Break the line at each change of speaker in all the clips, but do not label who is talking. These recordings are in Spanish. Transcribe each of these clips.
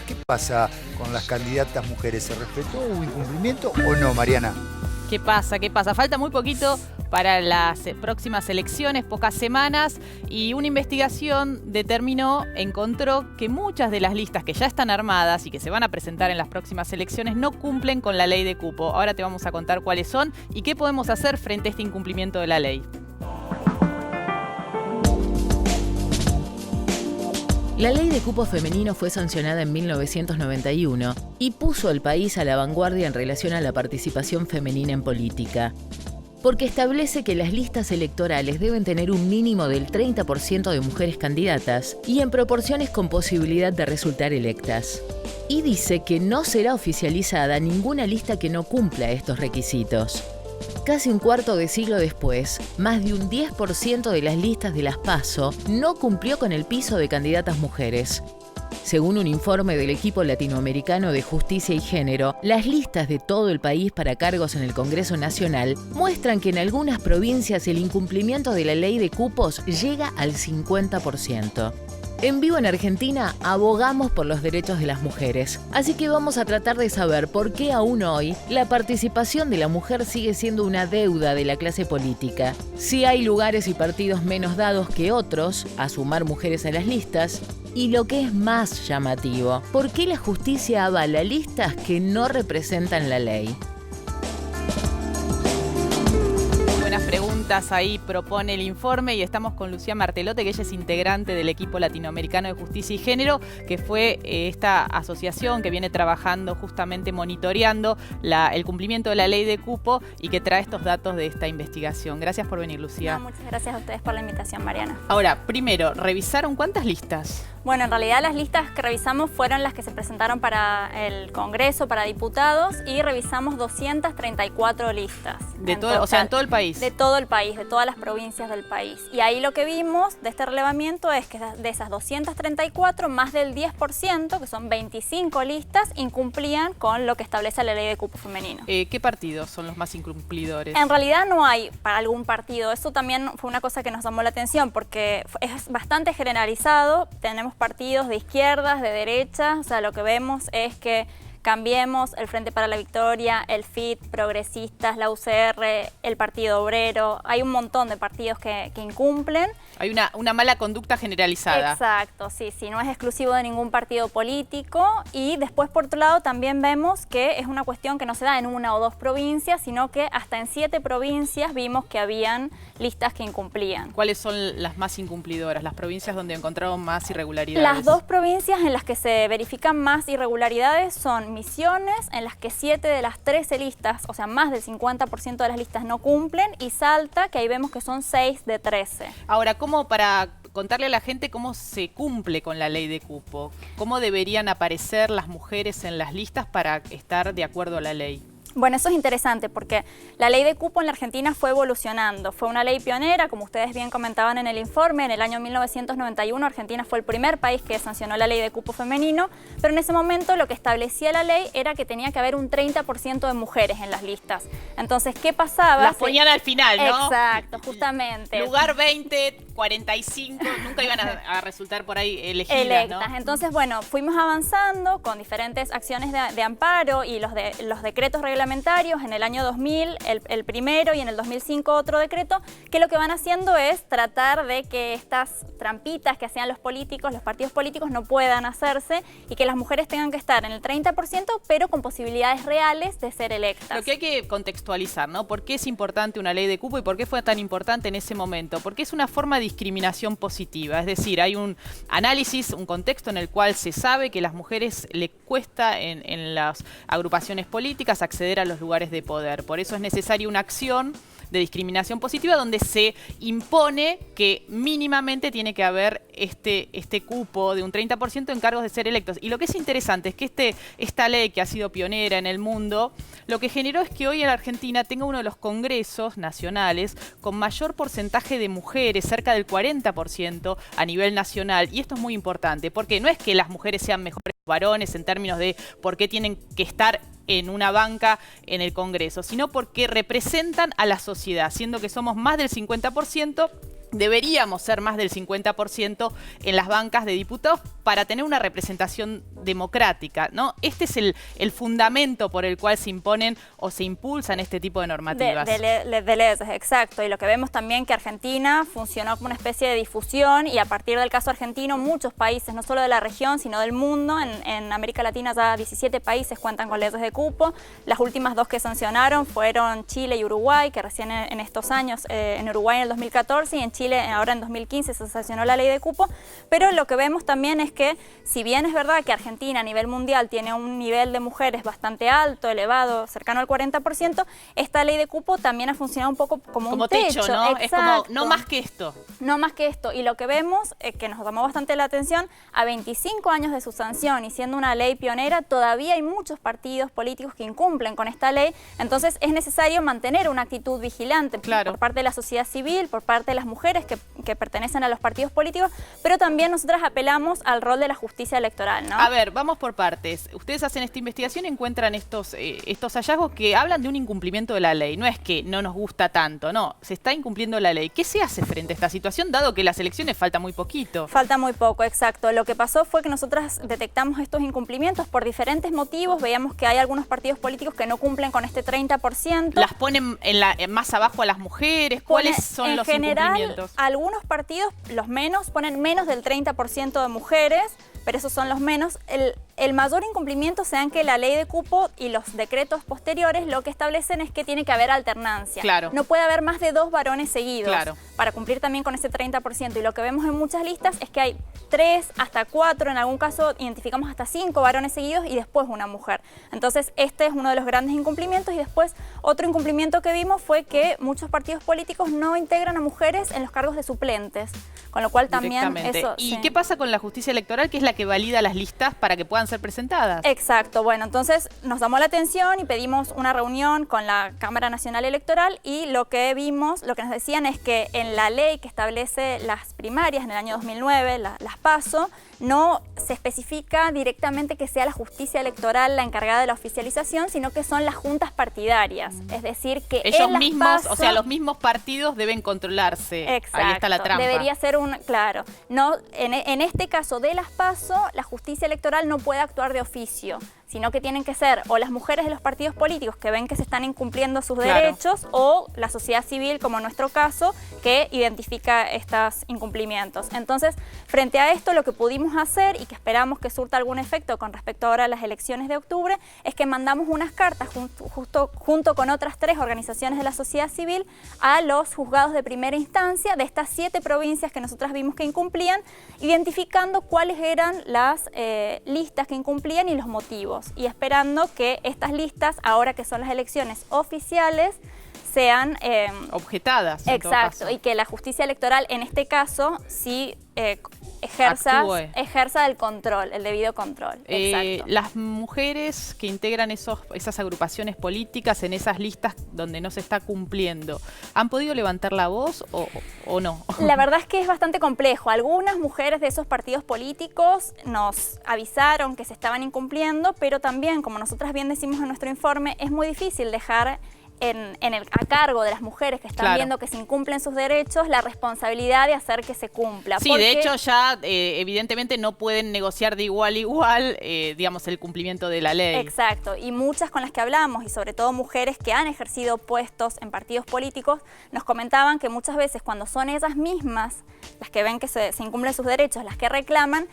¿Qué pasa con las candidatas mujeres? ¿Se respetó? ¿Hubo incumplimiento o no, Mariana?
¿Qué pasa? ¿Qué pasa? Falta muy poquito para las próximas elecciones, pocas semanas, y una investigación encontró que muchas de las listas que ya están armadas y que se van a presentar en las próximas elecciones no cumplen con la ley de cupo. Ahora te vamos a contar cuáles son y qué podemos hacer frente a este incumplimiento de la ley.
La ley de cupo femenino fue sancionada en 1991 y puso al país a la vanguardia en relación a la participación femenina en política, porque establece que las listas electorales deben tener un mínimo del 30% de mujeres candidatas y en proporciones con posibilidad de resultar electas. Y dice que no será oficializada ninguna lista que no cumpla estos requisitos. Casi un cuarto de siglo después, más de un 10% de las listas de las PASO no cumplió con el piso de candidatas mujeres. Según un informe del equipo latinoamericano de Justicia y Género, las listas de todo el país para cargos en el Congreso Nacional muestran que en algunas provincias el incumplimiento de la ley de cupos llega al 50%. En Vivo en Argentina abogamos por los derechos de las mujeres, así que vamos a tratar de saber por qué aún hoy la participación de la mujer sigue siendo una deuda de la clase política, si hay lugares y partidos menos dados que otros a sumar mujeres a las listas, y lo que es más llamativo, ¿por qué la justicia avala listas que no representan la ley?
Buenas preguntas ahí propone el informe y estamos con Lucía Martelote, que ella es integrante del equipo latinoamericano de Justicia y Género, que fue esta asociación que viene trabajando justamente monitoreando el cumplimiento de la ley de cupo y que trae estos datos de esta investigación. Gracias por venir, Lucía.
No, muchas gracias a ustedes por la invitación, Mariana.
Ahora, primero, ¿revisaron cuántas listas?
Bueno, en realidad las listas que revisamos fueron las que se presentaron para el Congreso, para diputados, y revisamos 234 listas.
De todo, o sea, en todo el país.
De todo el país, de todas las provincias del país. Y ahí lo que vimos de este relevamiento es que de esas 234, más del 10%, que son 25 listas, incumplían con lo que establece la ley de cupo femenino.
¿Qué partidos son los más incumplidores?
En realidad no hay para algún partido. Eso también fue una cosa que nos llamó la atención porque es bastante generalizado. Tenemos partidos de izquierdas, de derecha, o sea, lo que vemos es que Cambiemos, el Frente para la Victoria, el FIT, Progresistas, la UCR, el Partido Obrero. Hay un montón de partidos que incumplen.
Hay una mala conducta generalizada.
Exacto, sí, no es exclusivo de ningún partido político. Y después, por otro lado, también vemos que es una cuestión que no se da en una o dos provincias, sino que hasta en 7 provincias vimos que habían listas que incumplían.
¿Cuáles son las más incumplidoras, las provincias donde encontraron más irregularidades?
Las 2 provincias en las que se verifican más irregularidades son Misiones, en las que 7 de las 13 listas, o sea, más del 50% de las listas no cumplen, y Salta, que ahí vemos que son 6 de 13.
Ahora, ¿cómo para contarle a la gente cómo se cumple con la ley de cupo? ¿Cómo deberían aparecer las mujeres en las listas para estar de acuerdo a la ley?
Bueno, eso es interesante porque la ley de cupo en la Argentina fue evolucionando. Fue una ley pionera, como ustedes bien comentaban en el informe. En el año 1991 Argentina fue el primer país que sancionó la ley de cupo femenino, pero en ese momento lo que establecía la ley era que tenía que haber un 30% de mujeres en las listas. Entonces, ¿qué pasaba?
Las ponían al final, ¿no?
Exacto, justamente.
Lugar 20, 45, nunca iban a resultar por ahí elegidas, ¿no?
Entonces, bueno, fuimos avanzando con diferentes acciones de amparo y los decretos reglamentarios. En el año 2000 el primero y en el 2005 otro decreto, que lo que van haciendo es tratar de que estas trampitas que hacían los partidos políticos no puedan hacerse y que las mujeres tengan que estar en el 30%, pero con posibilidades reales de ser electas.
Lo que hay que contextualizar, ¿no? ¿Por qué es importante una ley de cupo y por qué fue tan importante en ese momento? Porque es una forma de discriminación positiva, es decir, hay un análisis, un contexto en el cual se sabe que a las mujeres les cuesta en las agrupaciones políticas acceder a los lugares de poder. Por eso es necesaria una acción de discriminación positiva donde se impone que mínimamente tiene que haber este cupo de un 30% en cargos de ser electos. Y lo que es interesante es que esta ley, que ha sido pionera en el mundo, lo que generó es que hoy en la Argentina tenga uno de los congresos nacionales con mayor porcentaje de mujeres, cerca del 40% a nivel nacional. Y esto es muy importante, porque no es que las mujeres sean mejores varones en términos de por qué tienen que estar en una banca en el Congreso, sino porque representan a la sociedad, siendo que somos más del 50%. deberíamos ser más del 50% en las bancas de diputados para tener una representación democrática, ¿no? Este es el fundamento por el cual se imponen o se impulsan este tipo de normativas.
De leyes, exacto. Y lo que vemos también que Argentina funcionó como una especie de difusión, y a partir del caso argentino muchos países, no solo de la región, sino del mundo, en América Latina ya 17 países cuentan con leyes de cupo. Las últimas 2 que sancionaron fueron Chile y Uruguay, que recién en estos años, en Uruguay en el 2014 y en Chile ahora en 2015 se sancionó la ley de cupo. Pero lo que vemos también es que, si bien es verdad que Argentina a nivel mundial tiene un nivel de mujeres bastante alto, elevado, cercano al 40%, esta ley de cupo también ha funcionado un poco como un techo,
¿no?
Exacto.
Es como, no más que esto.
No más que esto. Y lo que vemos, que nos llamó bastante la atención, a 25 años de su sanción y siendo una ley pionera, todavía hay muchos partidos políticos que incumplen con esta ley. Entonces es necesario mantener una actitud vigilante por parte de la sociedad civil, por parte de las mujeres que pertenecen a los partidos políticos, pero también nosotras apelamos al rol de la justicia electoral, ¿no?
A ver, vamos por partes. Ustedes hacen esta investigación y encuentran estos hallazgos que hablan de un incumplimiento de la ley. No es que no nos gusta tanto, no. Se está incumpliendo la ley. ¿Qué se hace frente a esta situación, dado que las elecciones falta muy poquito?
Falta muy poco, exacto. Lo que pasó fue que nosotras detectamos estos incumplimientos por diferentes motivos. Veíamos que hay algunos partidos políticos que no cumplen con este 30%.
¿Las ponen más abajo a las mujeres? ¿Cuáles son los incumplimientos?
Algunos partidos, los menos, ponen menos del 30% de mujeres, pero esos son los menos. El mayor incumplimiento se da en que la ley de cupo y los decretos posteriores lo que establecen es que tiene que haber alternancia.
Claro.
No puede haber más de 2 varones seguidos,
claro,
para cumplir también con ese 30%. Y lo que vemos en muchas listas es que hay 3 hasta 4, en algún caso identificamos hasta 5 varones seguidos y después una mujer. Entonces este es uno de los grandes incumplimientos. Y después otro incumplimiento que vimos fue que muchos partidos políticos no integran a mujeres en los cargos de suplentes, con lo cual también eso...
¿Y
sí.
qué pasa con la justicia electoral, que es la que valida las listas para que puedan ser presentadas?
Exacto. Bueno, entonces nos llamó la atención y pedimos una reunión con la Cámara Nacional Electoral, y lo que vimos, lo que nos decían es que en la ley que establece las primarias en el año 2009, las PASO, no se especifica directamente que sea la justicia electoral la encargada de la oficialización, sino que son las juntas partidarias. Es decir, que
ellos
en las
mismos,
PASO,
o sea, los mismos partidos deben controlarse.
Exacto.
Ahí está la trampa.
Debería ser claro. No, en este caso de las PASO, la justicia electoral no puede actuar de oficio, sino que tienen que ser o las mujeres de los partidos políticos que ven que se están incumpliendo sus derechos, o la sociedad civil, como en nuestro caso, que identifica estos incumplimientos. Entonces, frente a esto, lo que pudimos hacer, y que esperamos que surta algún efecto con respecto ahora a las elecciones de octubre, es que mandamos unas cartas junto con otras 3 organizaciones de la sociedad civil a los juzgados de primera instancia de estas 7 provincias que nosotras vimos que incumplían, identificando cuáles eran las listas que incumplían y los motivos, y esperando que estas listas, ahora que son las elecciones oficiales, sean
objetadas.
Exacto, y que la justicia electoral en este caso sí ejerza el control, el debido control. Exacto.
Las mujeres que integran esas agrupaciones políticas en esas listas donde no se está cumpliendo, ¿han podido levantar la voz o no?
La verdad es que es bastante complejo. Algunas mujeres de esos partidos políticos nos avisaron que se estaban incumpliendo, pero también, como nosotras bien decimos en nuestro informe, es muy difícil dejar a cargo de las mujeres que están viendo que se incumplen sus derechos la responsabilidad de hacer que se cumpla.
Sí, de hecho ya evidentemente no pueden negociar de igual a igual, digamos, el cumplimiento de la ley.
Exacto, y muchas con las que hablamos, y sobre todo mujeres que han ejercido puestos en partidos políticos, nos comentaban que muchas veces cuando son ellas mismas las que ven que se incumplen sus derechos, las que reclaman,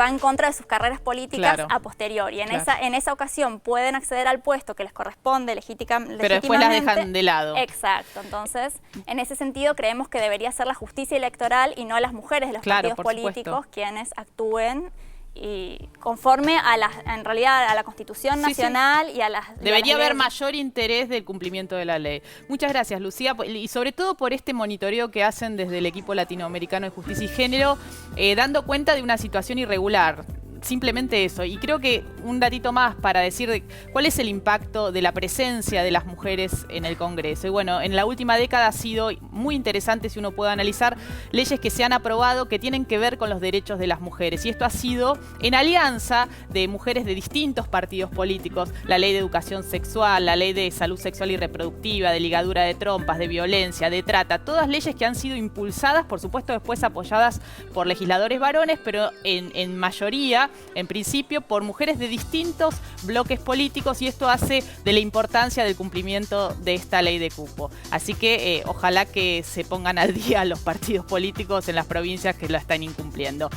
va en contra de sus carreras políticas a posteriori. En esa ocasión pueden acceder al puesto que les corresponde legítimamente.
Pero después las dejan de lado.
Exacto. Entonces, en ese sentido creemos que debería ser la justicia electoral y no las mujeres de los partidos políticos quienes actúen y conforme en realidad a la Constitución Nacional y a las...
Debería haber mayor interés del cumplimiento de la ley. Muchas gracias, Lucía, y sobre todo por este monitoreo que hacen desde el equipo latinoamericano de justicia y género, dando cuenta de una situación irregular. simplemente eso. Y creo que un datito más para decir cuál es el impacto de la presencia de las mujeres en el Congreso. Y bueno, en la última década ha sido muy interesante, si uno puede analizar, leyes que se han aprobado que tienen que ver con los derechos de las mujeres. Y esto ha sido en alianza de mujeres de distintos partidos políticos. La ley de educación sexual, la ley de salud sexual y reproductiva, de ligadura de trompas, de violencia, de trata. Todas leyes que han sido impulsadas, por supuesto después apoyadas por legisladores varones, pero en mayoría, en principio, por mujeres de distintos bloques políticos, y esto hace de la importancia del cumplimiento de esta ley de cupo. Así que ojalá que se pongan al día los partidos políticos en las provincias que la están incumpliendo.